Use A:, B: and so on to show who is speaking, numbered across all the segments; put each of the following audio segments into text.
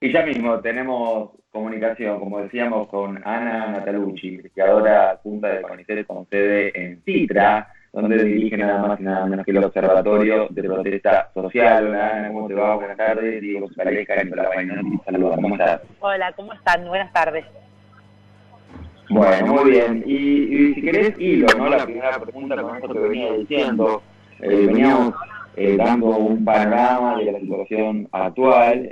A: Y ya mismo tenemos comunicación, como decíamos, con Ana Natalucci, investigadora adjunta de CONICET con sede en Citra, donde dirige nada más y nada menos que el Observatorio de Protesta Social. Hola, Ana, ¿cómo te va? Buenas tardes. Diego Zaleca, Nicolás Bainón, saludos. ¿Cómo estás?
B: Hola, ¿cómo están? Buenas tardes.
A: Bueno, muy bien. Y si querés, hilo, ¿no? La primera pregunta con esto que venía diciendo. Veníamos dando un panorama de la situación actual.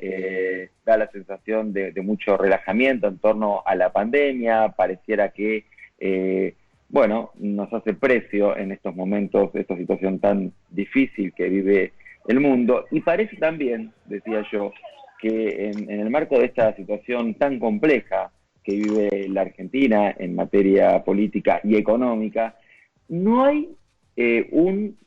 A: Da la sensación de mucho relajamiento en torno a la pandemia. Pareciera que, bueno, nos hace precio en estos momentos esta situación tan difícil que vive el mundo. Y parece también, decía yo, que en el marco de esta situación tan compleja que vive la Argentina en materia política y económica, no hay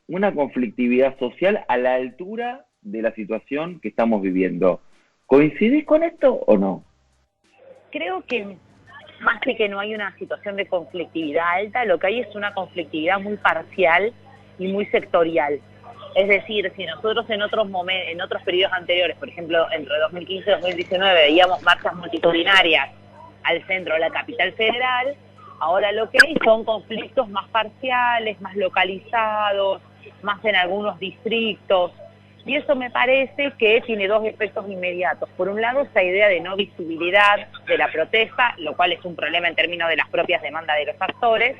A: una conflictividad social a la altura de la situación que estamos viviendo. ¿Coincidís con esto o no?
B: Creo que más que no hay una situación de conflictividad alta, lo que hay es una conflictividad muy parcial y muy sectorial. Es decir, si nosotros en otros periodos anteriores, por ejemplo, entre 2015 y 2019, veíamos marchas multitudinarias al centro de la capital federal, ahora lo que hay son conflictos más parciales, más localizados, más en algunos distritos, y eso me parece que tiene dos efectos inmediatos. Por un lado, esa idea de no visibilidad de la protesta, lo cual es un problema en términos de las propias demandas de los actores,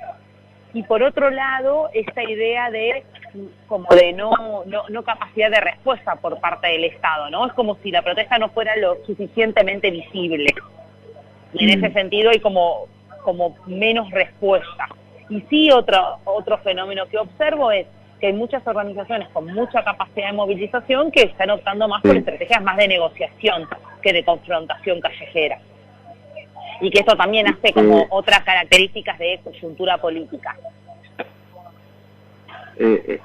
B: y por otro lado, esta idea de no capacidad de respuesta por parte del Estado, ¿no? Es como si la protesta no fuera lo suficientemente visible. Y en ese sentido hay como menos respuesta. Y sí, otro fenómeno que observo es que hay muchas organizaciones con mucha capacidad de movilización que están optando más por estrategias más de negociación que de confrontación callejera. Y que esto también hace como otras características de coyuntura política.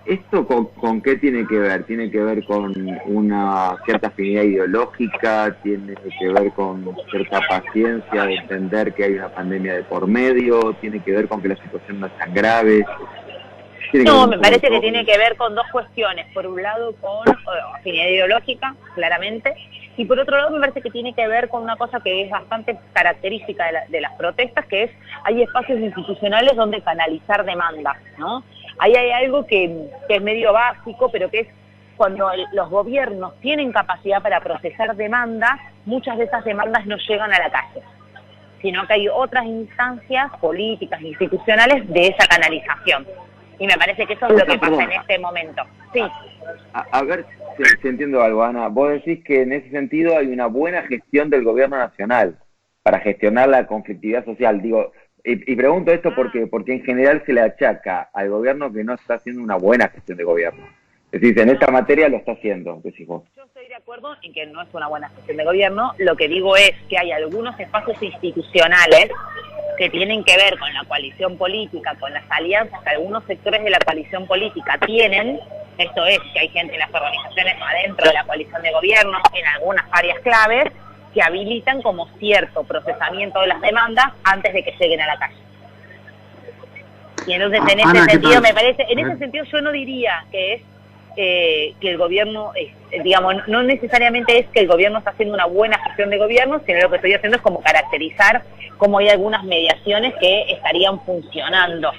A: ¿Esto con qué tiene que ver? ¿Tiene que ver con una cierta afinidad ideológica? ¿Tiene que ver con cierta paciencia de entender que hay una pandemia de por medio? ¿Tiene que ver con que la situación no es tan grave?
B: No, me parece que tiene que ver con dos cuestiones. Por un lado, con afinidad ideológica, claramente, y por otro lado me parece que tiene que ver con una cosa que es bastante característica de las protestas, que es hay espacios institucionales donde canalizar demandas, ¿no? Ahí hay algo que es medio básico, pero que es cuando los gobiernos tienen capacidad para procesar demandas, muchas de esas demandas no llegan a la calle, sino que hay otras instancias políticas, institucionales de esa canalización. Y me parece que eso es lo que pasa en este momento. Sí.
A: A ver si entiendo algo, Ana. Vos decís que en ese sentido hay una buena gestión del gobierno nacional para gestionar la conflictividad social. Digo, y pregunto esto porque en general se le achaca al gobierno que no está haciendo una buena gestión de gobierno. Es decir, en esta materia lo está haciendo, decís vos.
B: Yo estoy de acuerdo en que no es una buena gestión de gobierno. Lo que digo es que hay algunos espacios institucionales que tienen que ver con la coalición política, con las alianzas que algunos sectores de la coalición política tienen. Esto es, que hay gente en las organizaciones adentro de la coalición de gobierno, en algunas áreas claves, que habilitan como cierto procesamiento de las demandas antes de que lleguen a la calle. Y entonces en ese sentido me parece, en ese sentido yo no diría que es que el gobierno, digamos, no necesariamente es que el gobierno está haciendo una buena gestión de gobierno, sino lo que estoy haciendo es como caracterizar cómo hay algunas mediaciones que estarían funcionando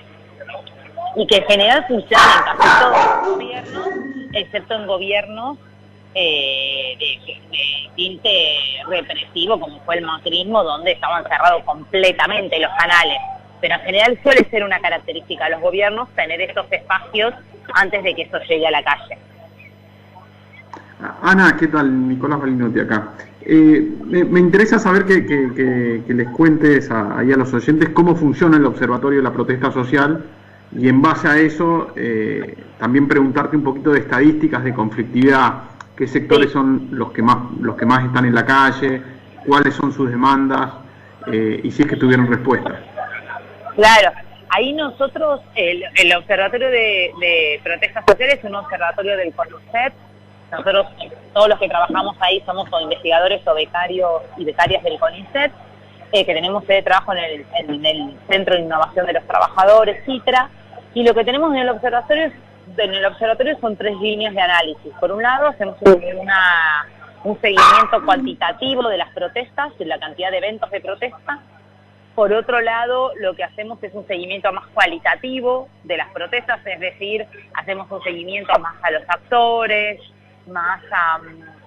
B: y que en general funcionan en casi todos los gobiernos, excepto en gobiernos de tinte represivo como fue el macrismo, donde estaban cerrados completamente los canales. Pero en general suele ser una característica de los gobiernos tener estos espacios antes de que eso llegue a la calle.
C: Ana, ¿qué tal? Nicolás Balinotti acá. Me interesa saber que les cuentes ahí a los oyentes cómo funciona el Observatorio de la Protesta Social y en base a eso también preguntarte un poquito de estadísticas de conflictividad, qué sectores son los que más están en la calle, cuáles son sus demandas y si es que tuvieron respuestas.
B: Claro, ahí nosotros, el Observatorio de Protestas Sociales es un observatorio del CONICET. Nosotros, todos los que trabajamos ahí somos investigadores o becarios y becarias del CONICET, que tenemos sede de trabajo en el Centro de Innovación de los Trabajadores, CITRA, y lo que tenemos en el observatorio son tres líneas de análisis. Por un lado, hacemos un seguimiento cuantitativo de las protestas, de la cantidad de eventos de protesta. Por otro lado, lo que hacemos es un seguimiento más cualitativo de las protestas, es decir, hacemos un seguimiento más a los actores, más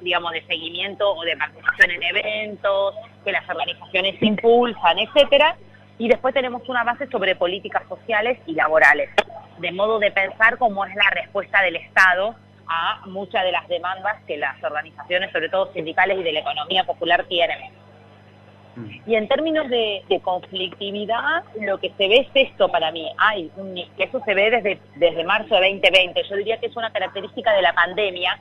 B: digamos, de seguimiento o de participación en eventos, que las organizaciones impulsan, etcétera. Y después tenemos una base sobre políticas sociales y laborales, de modo de pensar cómo es la respuesta del Estado a muchas de las demandas que las organizaciones, sobre todo sindicales y de la economía popular, tienen. Y en términos de conflictividad, lo que se ve es esto para mí. Que eso se ve desde marzo de 2020. Yo diría que es una característica de la pandemia.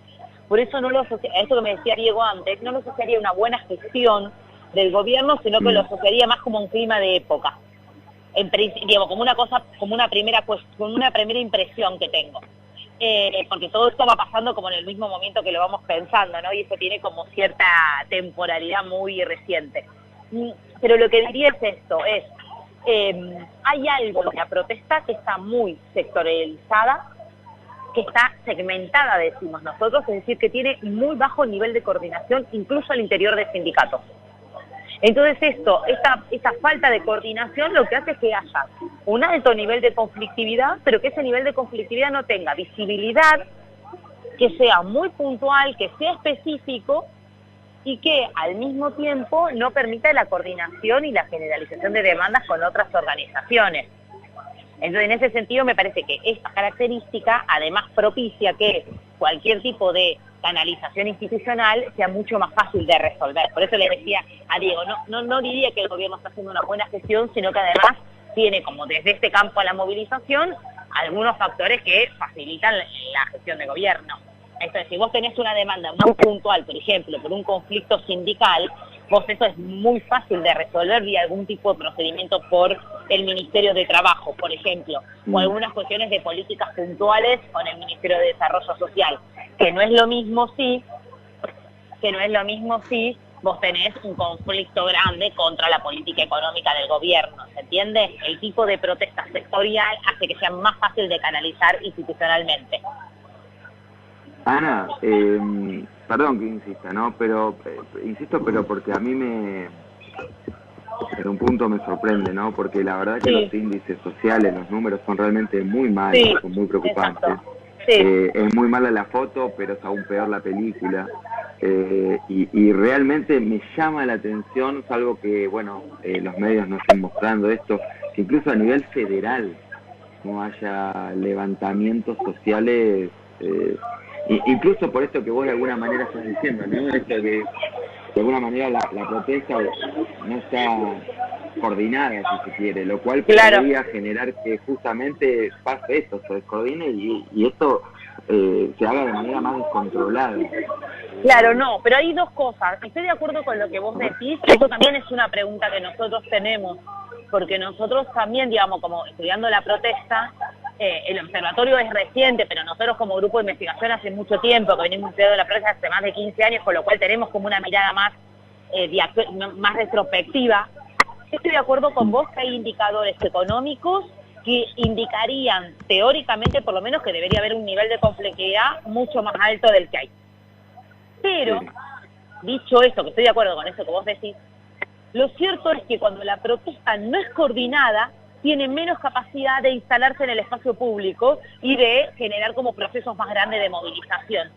B: Por eso no lo asociaría, esto que me decía Diego antes, no lo asociaría a una buena gestión del gobierno, sino que lo asociaría más como un clima de época. Digamos, como una cosa, como una primera impresión que tengo. Porque todo esto va pasando como en el mismo momento que lo vamos pensando, ¿no? Y eso tiene como cierta temporalidad muy reciente. Pero lo que diría es esto, hay algo en la protesta que está muy sectorializada, que está segmentada, decimos nosotros, es decir, que tiene muy bajo nivel de coordinación, incluso al interior de sindicatos. Entonces esta falta de coordinación lo que hace es que haya un alto nivel de conflictividad, pero que ese nivel de conflictividad no tenga visibilidad, que sea muy puntual, que sea específico y que al mismo tiempo no permita la coordinación y la generalización de demandas con otras organizaciones. Entonces, en ese sentido, me parece que esta característica además propicia que cualquier tipo de canalización institucional sea mucho más fácil de resolver. Por eso le decía a Diego, no diría que el gobierno está haciendo una buena gestión, sino que además tiene como desde este campo a la movilización algunos factores que facilitan la gestión de gobierno. Entonces, si vos tenés una demanda muy puntual, por ejemplo, por un conflicto sindical, vos eso es muy fácil de resolver vía algún tipo de procedimiento por el Ministerio de Trabajo, por ejemplo, o algunas cuestiones de políticas puntuales con el Ministerio de Desarrollo Social, que no es lo mismo si vos tenés un conflicto grande contra la política económica del gobierno, ¿se entiende? El tipo de protesta sectorial hace que sea más fácil de canalizar institucionalmente.
A: Ana, perdón que insista, ¿no? Pero insisto, pero porque a mí en un punto me sorprende, ¿no? Porque la verdad que los índices sociales, los números son realmente muy malos, son muy preocupantes. Es muy mala la foto, pero es aún peor la película. Y realmente me llama la atención, es algo que, bueno, los medios nos están mostrando esto, que incluso a nivel federal no haya levantamientos sociales, incluso por esto que vos de alguna manera estás diciendo, ¿no? Esto que de alguna manera la protesta no está coordinada, si se quiere, lo cual podría generar que justamente pase esto, se descoordine y esto se haga de manera más descontrolada.
B: Claro, no, pero hay dos cosas. Estoy de acuerdo con lo que vos decís, eso también es una pregunta que nosotros tenemos, porque nosotros también, digamos, como estudiando la protesta, el observatorio es reciente, pero nosotros como grupo de investigación hace mucho tiempo que venimos estudiando la protesta hace más de 15 años, con lo cual tenemos como una mirada más retrospectiva. Estoy de acuerdo con vos que hay indicadores económicos que indicarían teóricamente por lo menos que debería haber un nivel de complejidad mucho más alto del que hay. Pero, dicho esto, que estoy de acuerdo con eso que vos decís, lo cierto es que cuando la protesta no es coordinada, tiene menos capacidad de instalarse en el espacio público y de generar como procesos más grandes de movilización.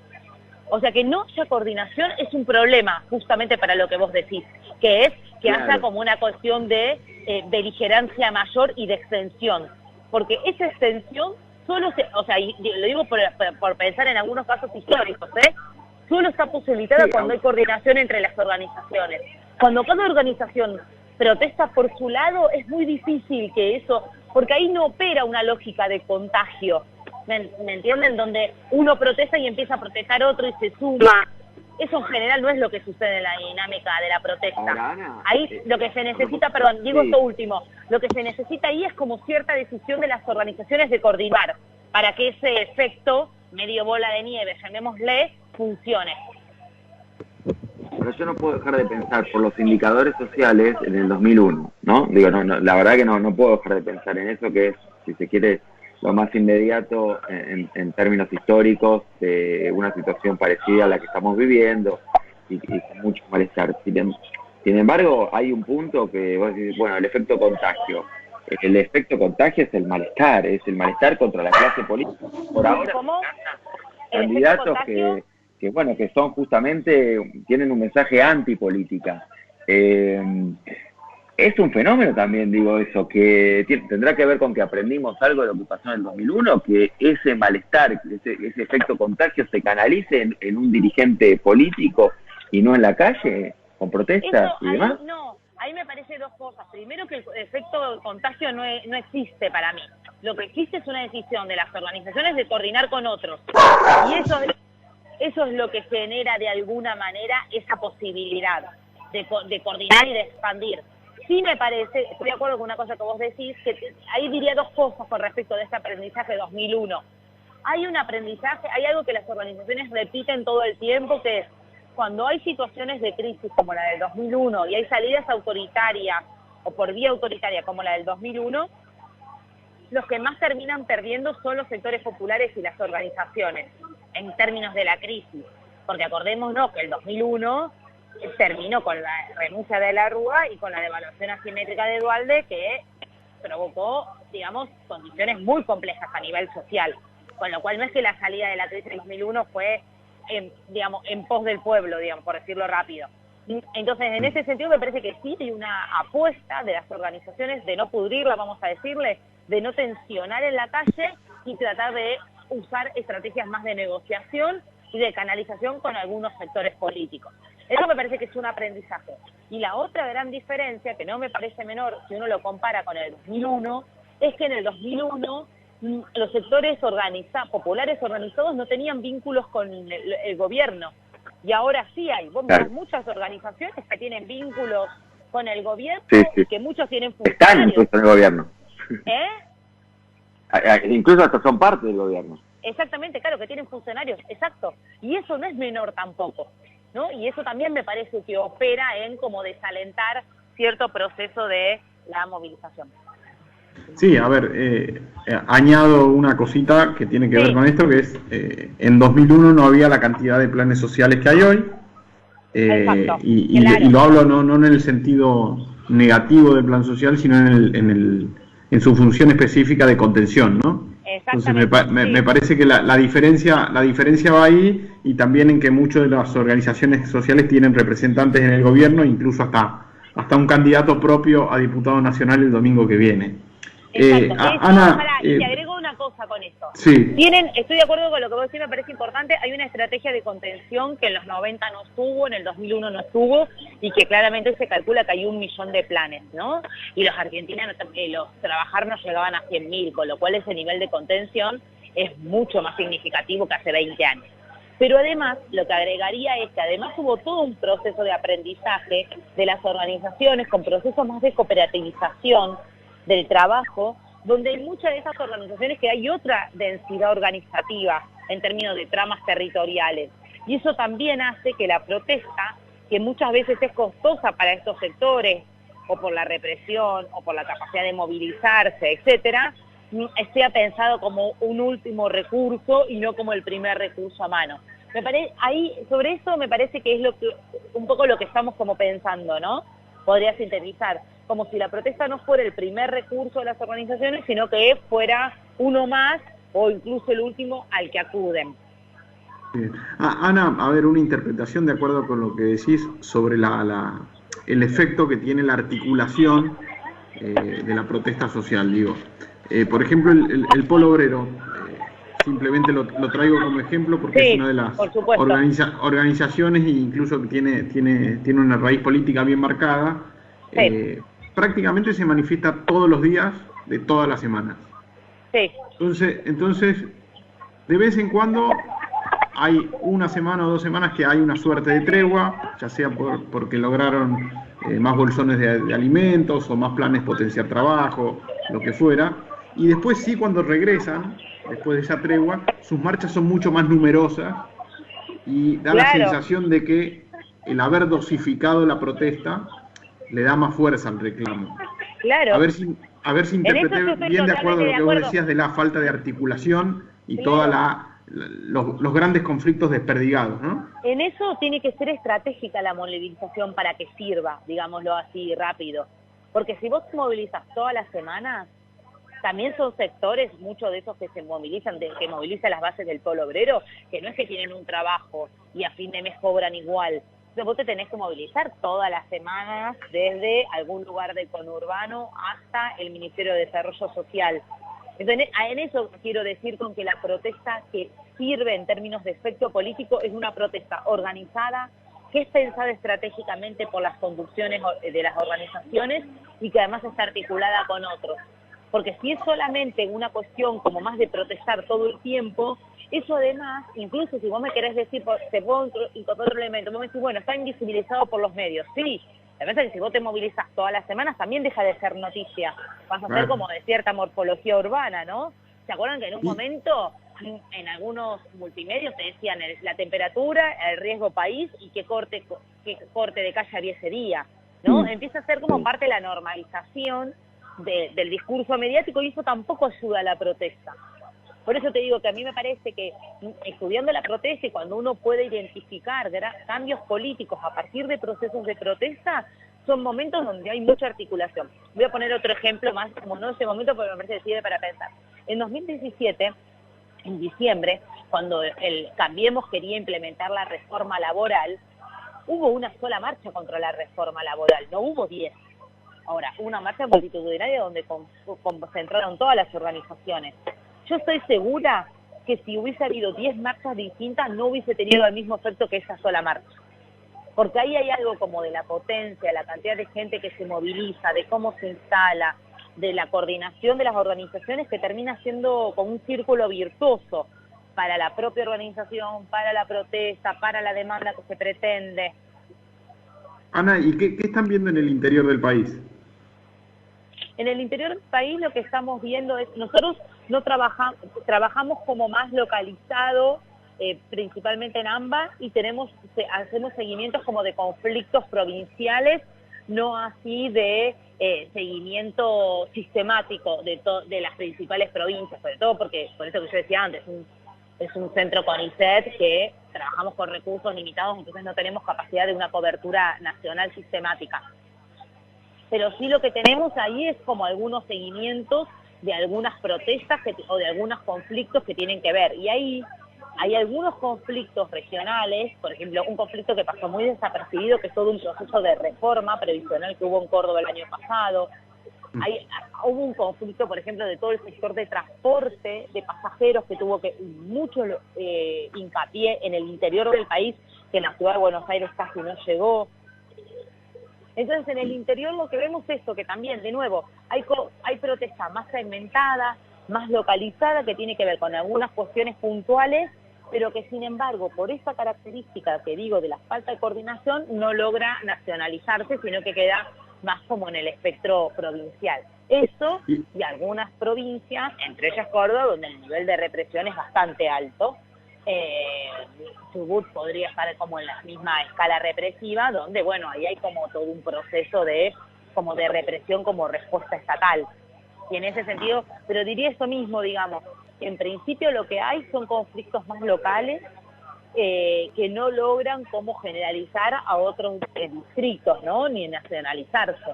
B: O sea que no haya coordinación es un problema justamente para lo que vos decís, que es que haya como una cuestión de beligerancia mayor y de extensión. Porque esa extensión solo y lo digo por pensar en algunos casos históricos, solo está posibilitada cuando hay coordinación entre las organizaciones. Cuando cada organización protesta por su lado, es muy difícil que eso, porque ahí no opera una lógica de contagio, ¿me entienden? Donde uno protesta y empieza a protestar otro y se suma. Eso en general no es lo que sucede en la dinámica de la protesta.
A: Ahora, Ana,
B: ahí lo que se necesita, digo esto último, lo que se necesita ahí es como cierta decisión de las organizaciones de coordinar para que ese efecto medio bola de nieve, llamémosle, funcione.
A: Pero yo no puedo dejar de pensar por los indicadores sociales en el 2001, ¿no? Digo, la verdad que no puedo dejar de pensar en eso, que es, si se quiere, lo más inmediato en términos históricos de una situación parecida a la que estamos viviendo. y con mucho malestar. Sin embargo, hay un punto que vos decís, bueno, el efecto contagio. El efecto contagio es el malestar contra la clase política. Por ahora,
B: ¿Cómo?
A: candidatos que bueno, que son justamente, tienen un mensaje antipolítica. Es un fenómeno también, digo eso, que tendrá que ver con que aprendimos algo de lo que pasó en el 2001, que ese malestar, ese efecto contagio se canalice en un dirigente político y no en la calle, con protestas y demás.
B: No, ahí me parece dos cosas. Primero, que el efecto contagio no existe para mí. Lo que existe es una decisión de las organizaciones de coordinar con otros. Y eso es lo que genera de alguna manera esa posibilidad de coordinar y de expandir. Sí me parece, estoy de acuerdo con una cosa que vos decís, que ahí diría dos cosas con respecto de este aprendizaje de 2001. Hay un aprendizaje, hay algo que las organizaciones repiten todo el tiempo, que es cuando hay situaciones de crisis como la del 2001 y hay salidas autoritarias o por vía autoritaria como la del 2001, los que más terminan perdiendo son los sectores populares y las organizaciones en términos de la crisis. Porque acordémonos que el 2001 terminó con la renuncia de la Rúa y con la devaluación asimétrica de Duhalde, que provocó, digamos, condiciones muy complejas a nivel social. Con lo cual no es que la salida de la crisis del 2001 fue, en pos del pueblo, digamos, por decirlo rápido. Entonces, en ese sentido me parece que sí hay una apuesta de las organizaciones de no pudrirla, vamos a decirle, de no tensionar en la calle y tratar de usar estrategias más de negociación y de canalización con algunos sectores políticos. Eso me parece que es un aprendizaje. Y la otra gran diferencia, que no me parece menor si uno lo compara con el 2001, es que en el 2001 los sectores populares organizados no tenían vínculos con el gobierno. Y ahora sí hay. Vos mirás muchas organizaciones que tienen vínculos con el gobierno, y que muchos tienen funcionarios.
A: Están incluso en el gobierno.
B: ¿Eh?
A: Incluso hasta son parte del gobierno.
B: Exactamente, claro, que tienen funcionarios, exacto. Y eso no es menor tampoco, ¿no? Y eso también me parece que opera en como desalentar cierto proceso de la movilización.
C: Sí, a ver, añado una cosita que tiene que ver con esto, que es, en 2001 no había la cantidad de planes sociales que hay hoy, y lo hablo no en el sentido negativo del plan social, sino en su función específica de contención, ¿no? Entonces me parece que la diferencia va ahí, y también en que muchas de las organizaciones sociales tienen representantes en el gobierno, incluso hasta un candidato propio a diputado nacional el domingo que viene.
B: Ana, te agrego una cosa con esto.
C: Sí.
B: Estoy de acuerdo con lo que vos decís, me parece importante. Hay una estrategia de contención que en los 90 no estuvo, en el 2001 no estuvo, y que claramente se calcula que hay 1 millón de planes, ¿no? Y los argentinos, los trabajar no llegaban a 100.000, con lo cual ese nivel de contención es mucho más significativo que hace 20 años. Pero además, lo que agregaría es que además hubo todo un proceso de aprendizaje de las organizaciones, con procesos más de cooperativización del trabajo, donde en muchas de esas organizaciones que hay otra densidad organizativa en términos de tramas territoriales. Y eso también hace que la protesta, que muchas veces es costosa para estos sectores, o por la represión, o por la capacidad de movilizarse, etcétera, sea pensado como un último recurso y no como el primer recurso a mano. Sobre eso me parece que es un poco lo que estamos como pensando, ¿no? Podría sintetizar, como si la protesta no fuera el primer recurso de las organizaciones, sino que fuera uno más o incluso el último al que acuden.
C: Bien. Ana, a ver, una interpretación de acuerdo con lo que decís sobre el efecto que tiene la articulación de la protesta social, digo. Por ejemplo, el Polo Obrero, simplemente lo traigo como ejemplo porque es una de las organizaciones, e incluso que tiene una raíz política bien marcada. Prácticamente se manifiesta todos los días de todas las semanas.
B: Sí.
C: Entonces, de vez en cuando hay una semana o 2 semanas que hay una suerte de tregua, ya sea porque lograron más bolsones de alimentos o más planes potenciar trabajo, lo que fuera. Y después sí, cuando regresan, después de esa tregua, sus marchas son mucho más numerosas y da la sensación de que el haber dosificado la protesta le da más fuerza al reclamo.
B: Claro.
C: A ver si interpreté bien de acuerdo a lo que vos decías de la falta de articulación y toda los grandes conflictos desperdigados, ¿no?
B: En eso tiene que ser estratégica la movilización para que sirva, digámoslo así, rápido. Porque si vos te movilizas todas las semanas, también son sectores, muchos de esos que se movilizan, que movilizan las bases del polo obrero, que no es que tienen un trabajo y a fin de mes cobran igual. Entonces vos te tenés que movilizar todas las semanas desde algún lugar del conurbano hasta el Ministerio de Desarrollo Social. Entonces, en eso quiero decir con que la protesta que sirve en términos de efecto político es una protesta organizada, que es pensada estratégicamente por las conducciones de las organizaciones y que además está articulada con otros. Porque si es solamente una cuestión como más de protestar todo el tiempo, eso además, incluso si vos me querés decir, te puedo incorporar otro elemento, vos me decís, bueno, está invisibilizado por los medios, sí. La verdad es que si vos te movilizas todas las semanas también deja de ser noticia. Vas a ser como de cierta morfología urbana, ¿no? ¿Se acuerdan que en un momento en algunos multimedios te decían la temperatura, el riesgo país y qué corte de calle había ese día, ¿no? Empieza a ser como parte de la normalización del discurso mediático y eso tampoco ayuda a la protesta. Por eso te digo que a mí me parece que estudiando la protesta y cuando uno puede identificar cambios políticos a partir de procesos de protesta, son momentos donde hay mucha articulación. Voy a poner otro ejemplo más, como no ese momento, porque me parece que sirve para pensar. En 2017, en diciembre, cuando el Cambiemos quería implementar la reforma laboral, hubo una sola marcha contra la reforma laboral, no hubo 10. Ahora, una marcha multitudinaria donde concentraron todas las organizaciones. Yo estoy segura que si hubiese habido 10 marchas distintas no hubiese tenido el mismo efecto que esa sola marcha. Porque ahí hay algo como de la potencia, la cantidad de gente que se moviliza, de cómo se instala, de la coordinación de las organizaciones que termina siendo como un círculo virtuoso para la propia organización, para la protesta, para la demanda que se pretende.
C: Ana, ¿y qué están viendo en el interior del país?
B: En el interior del país lo que estamos viendo es, nosotros no trabajamos como más localizado, principalmente en AMBA, y hacemos seguimientos como de conflictos provinciales, no así de seguimiento sistemático de las principales provincias, sobre todo porque, por eso que yo decía antes, es un centro CONICET que trabajamos con recursos limitados, entonces no tenemos capacidad de una cobertura nacional sistemática. Pero sí lo que tenemos ahí es como algunos seguimientos de algunas protestas o de algunos conflictos que tienen que ver. Y ahí hay algunos conflictos regionales, por ejemplo, un conflicto que pasó muy desapercibido, que es todo un proceso de reforma previsional que hubo en Córdoba el año pasado. Hubo un conflicto, por ejemplo, de todo el sector de transporte de pasajeros que tuvo mucho hincapié en el interior del país, que en la ciudad de Buenos Aires casi no llegó. Entonces, en el interior lo que vemos es esto, que también, de nuevo, hay protesta más segmentada, más localizada, que tiene que ver con algunas cuestiones puntuales, pero que, sin embargo, por esta característica que digo de la falta de coordinación, no logra nacionalizarse, sino que queda más como en el espectro provincial. Eso y algunas provincias, entre ellas Córdoba, donde el nivel de represión es bastante alto. Chubut podría estar como en la misma escala represiva, donde, bueno, ahí hay como todo un proceso de represión como respuesta estatal. Y en ese sentido, pero diría eso mismo, digamos, en principio lo que hay son conflictos más locales que no logran como generalizar a otros distritos, ¿no? Ni nacionalizarse.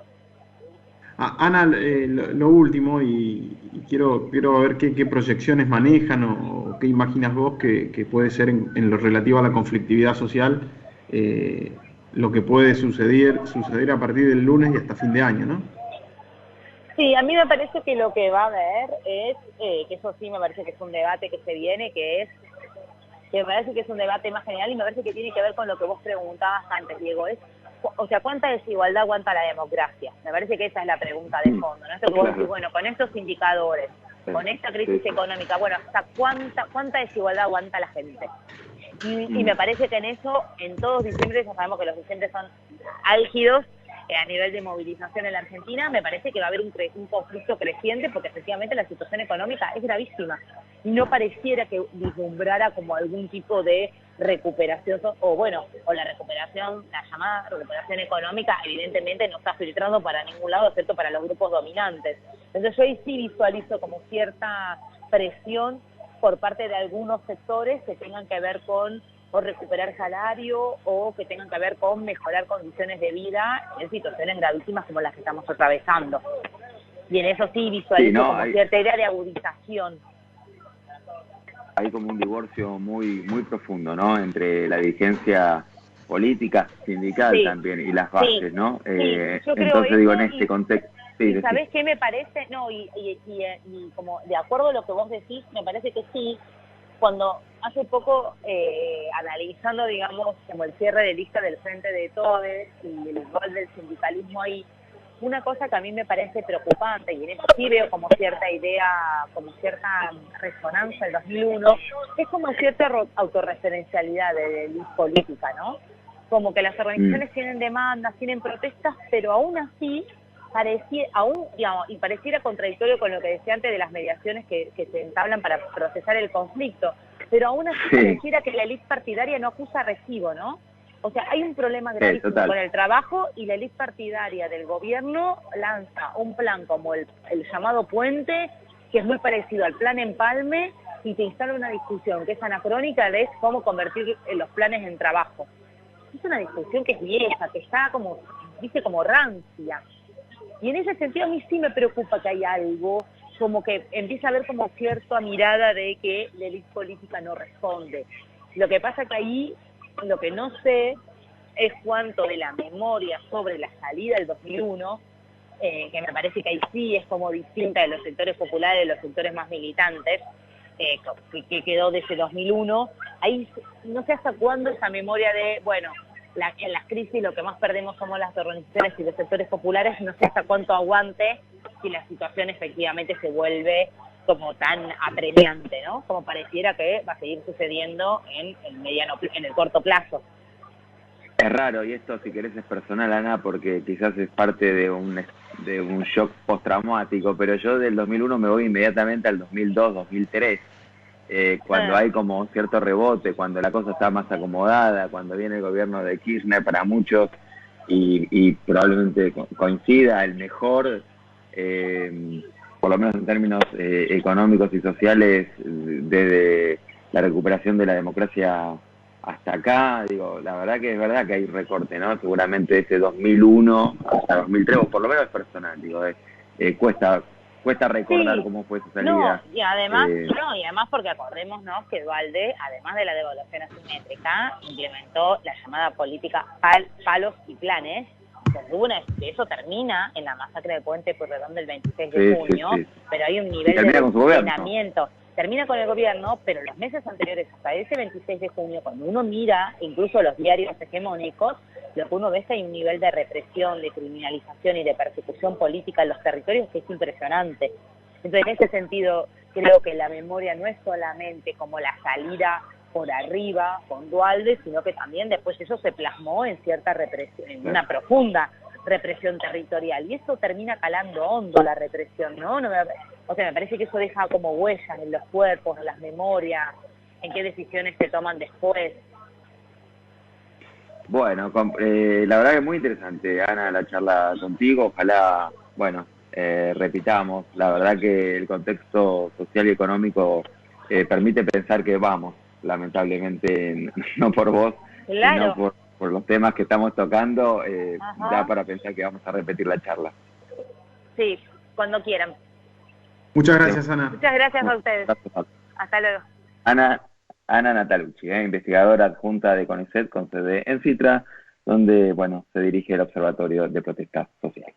C: Ana, lo último, y quiero ver qué proyecciones manejan o qué imaginas vos que puede ser en lo relativo a la conflictividad social, lo que puede suceder a partir del lunes y hasta fin de año, ¿no?
B: Sí, a mí me parece que lo que va a haber es, que eso sí me parece que es un debate que se viene, que me parece que es un debate más general y me parece que tiene que ver con lo que vos preguntabas antes, Diego, o sea, ¿cuánta desigualdad aguanta la democracia? Me parece que esa es la pregunta de fondo, ¿no? Esto que vos decís, bueno, con estos indicadores, con esta crisis económica, bueno, ¿hasta cuánta desigualdad aguanta la gente? Y me parece que en eso, en todos diciembre, ya sabemos que los diciembre son álgidos a nivel de movilización en la Argentina, me parece que va a haber un conflicto creciente porque efectivamente la situación económica es gravísima y no pareciera que vislumbrara como algún tipo de recuperación, o la recuperación, la llamada recuperación económica, evidentemente no está filtrando para ningún lado, excepto para los grupos dominantes. Entonces yo ahí sí visualizo como cierta presión por parte de algunos sectores que tengan que ver con o recuperar salario o que tengan que ver con mejorar condiciones de vida en situaciones gravísimas como las que estamos atravesando. Y en eso sí visualizo como cierta idea de agudización.
A: Hay como un divorcio muy profundo, ¿no? Entre la dirigencia política, sindical también, y las bases, ¿no?
B: Yo creo
A: entonces digo, en este contexto...
B: Sí, ¿sabés qué me parece? No, y como de acuerdo a lo que vos decís, me parece que sí, cuando hace poco, analizando, digamos, como el cierre de lista del Frente de Todos y el rol del sindicalismo ahí, una cosa que a mí me parece preocupante, y en eso sí veo como cierta idea, como cierta resonancia del 2001, es como cierta autorreferencialidad de la élite política, ¿no? Como que las organizaciones tienen demandas, tienen protestas, pero aún así, pareciera contradictorio con lo que decía antes de las mediaciones que se entablan para procesar el conflicto, pero aún así pareciera que la élite partidaria no acusa recibo, ¿no? O sea, hay un problema gravísimo con el trabajo y la élite partidaria del gobierno lanza un plan como el llamado Puente, que es muy parecido al plan Empalme, y te instala una discusión que es anacrónica de cómo convertir los planes en trabajo. Es una discusión que es vieja, que está como, dice, como rancia. Y en ese sentido a mí sí me preocupa que hay algo, como que empieza a haber como cierta mirada de que la élite política no responde. Lo que pasa que ahí, lo que no sé es cuánto de la memoria sobre la salida del 2001, que me parece que ahí sí es como distinta de los sectores populares, de los sectores más militantes, que quedó de ese 2001, ahí no sé hasta cuándo esa memoria de, bueno, en las crisis lo que más perdemos somos las organizaciones y los sectores populares, no sé hasta cuánto aguante si la situación efectivamente se vuelve como tan apremiante, ¿no? Como pareciera que va a seguir sucediendo en el corto plazo.
A: Es raro, y esto si querés es personal, Ana, porque quizás es parte de un shock postraumático, pero yo del 2001 me voy inmediatamente al 2002, 2003, cuando hay como cierto rebote, cuando la cosa está más acomodada, cuando viene el gobierno de Kirchner para muchos, y probablemente coincida el mejor... por lo menos en términos económicos y sociales, desde la recuperación de la democracia hasta acá, digo, la verdad que es verdad que hay recorte, ¿no? Seguramente ese 2001 hasta 2003, o por lo menos personal, digo, cuesta recordar cómo fue su salida.
B: No, y además porque acordémonos que Duhalde, además de la devaluación asimétrica, implementó la llamada política palos y planes. Eso termina en la masacre de Puente Pueyrredón del 26 de junio, pero hay un nivel de desmantelamiento. Termina con el gobierno, pero los meses anteriores hasta ese 26 de junio, cuando uno mira incluso los diarios hegemónicos, lo que uno ve es que hay un nivel de represión, de criminalización y de persecución política en los territorios que es impresionante. Entonces, en ese sentido, creo que la memoria no es solamente como la salida por arriba con Duhalde, sino que también después eso se plasmó en cierta represión, en una profunda represión territorial, y eso termina calando hondo la represión, ¿no? O sea, me parece que eso deja como huellas en los cuerpos, en las memorias, en qué decisiones se toman después.
A: Bueno, la verdad que es muy interesante, Ana, la charla contigo. Ojalá, bueno, repitamos. La verdad que el contexto social y económico permite pensar que vamos, lamentablemente, no por vos, sino por los temas que estamos tocando, da para pensar que vamos a repetir la charla.
B: Sí, cuando quieran.
C: Muchas gracias, Ana.
B: Muchas gracias a ustedes. Hasta luego.
A: Ana Natalucci, investigadora adjunta de CONICET con sede en Citra, donde, bueno, se dirige el Observatorio de Protesta Social.